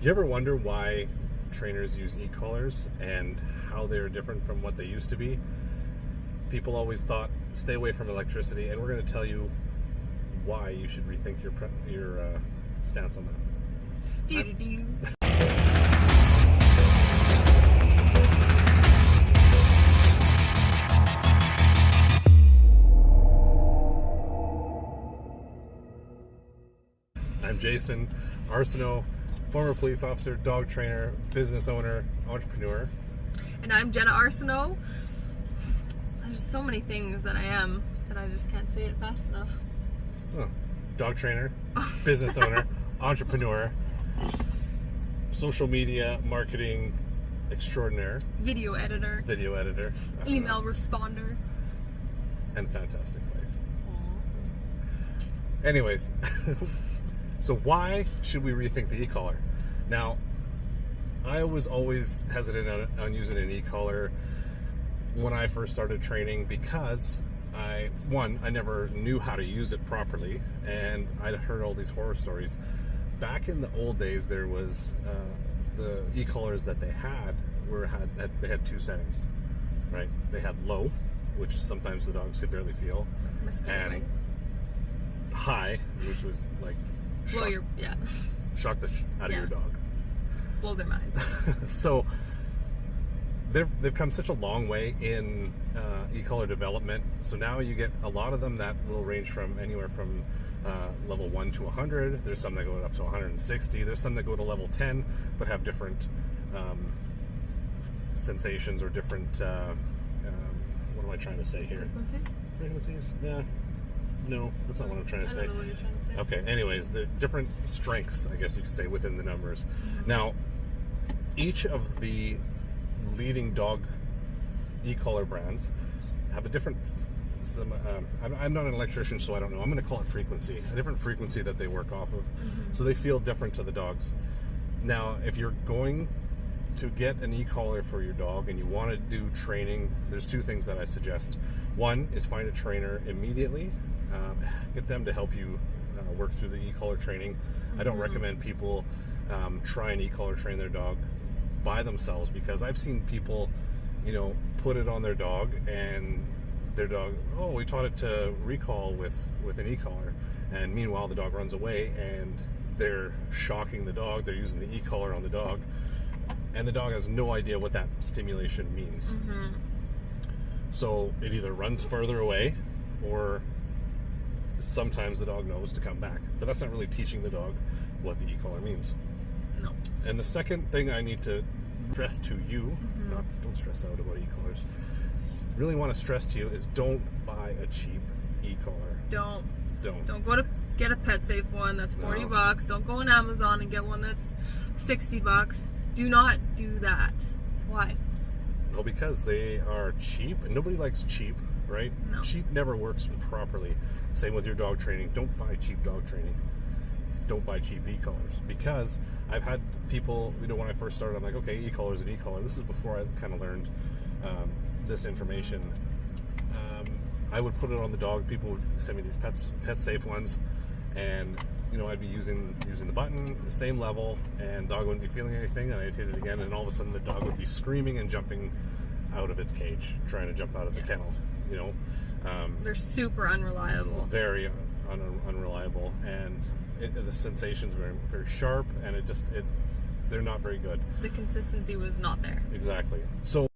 Do you ever wonder why trainers use e-collars and how they're different from what they used to be? People always thought, stay away from electricity, and we're going to tell you why you should rethink your stance on that. Do-do-do. I'm Jason Arsenault, former police officer, dog trainer, business owner, entrepreneur. And I'm Jenna Arsenault. There's so many things that I am that I just can't say it fast enough. Oh, dog trainer, business owner, entrepreneur, social media marketing extraordinaire, Video editor, email responder, and fantastic wife. Anyways, so why should we rethink the e-collar? Now, I was always hesitant on using an e-collar when I first started training because I never knew how to use it properly, and I'd heard all these horror stories. Back in the old days, there was the e-collars that they had had two settings, right? They had low, which sometimes the dogs could barely feel, and high, which was like shock the out of your dog, blow their minds. So they've come such a long way in e-collar development. So now you get a lot of them that will range from anywhere from level 1 to 100. There's some that go up to 160. There's some that go to level 10 but have different sensations or different what am I trying to say here? Frequencies? Yeah. No, that's not what I'm trying to say. I don't know what you're trying to say. Okay, anyways, the different strengths, I guess you could say, within the numbers. Now, each of the leading dog e-collar brands have a different, I'm not an electrician, so I don't know. I'm going to call it frequency, a different frequency that they work off of. So they feel different to the dogs. Now, if you're going to get an e-collar for your dog and you want to do training, there's two things that I suggest. One is find a trainer immediately. Get them to help you work through the e-collar training. I don't recommend people try and e-collar train their dog by themselves, because I've seen people, put it on their dog and their dog, oh, we taught it to recall with an e-collar, and meanwhile the dog runs away and they're shocking the dog. They're using the e-collar on the dog, and the dog has no idea what that stimulation means. So it either runs further away, or sometimes the dog knows to come back, but that's not really teaching the dog what the e-collar means. No. And the second thing I need to stress to you, don't stress out about e-collars, really want to stress to you, is don't buy a cheap e-collar. Don't go to get a pet safe one that's $40. Don't go on Amazon and get one that's $60. Do not do that. Why? Well, because they are cheap, and nobody likes cheap, right? No. Cheap never works properly. Same with your dog training. Don't buy cheap dog training. Don't buy cheap e-collars, because I've had people, when I first started, I'm like, okay, e-collar is an e-collar. This is before I kind of learned this information. I would put it on the dog. People would send me these pet safe ones, and I'd be using the button the same level, and the dog wouldn't be feeling anything, and I'd hit it again, and all of a sudden the dog would be screaming and jumping out of its cage, trying to jump out of the kennel. They're super unreliable. Very unreliable, and the sensation's very, very sharp, and they're not very good. The consistency was not there. Exactly. So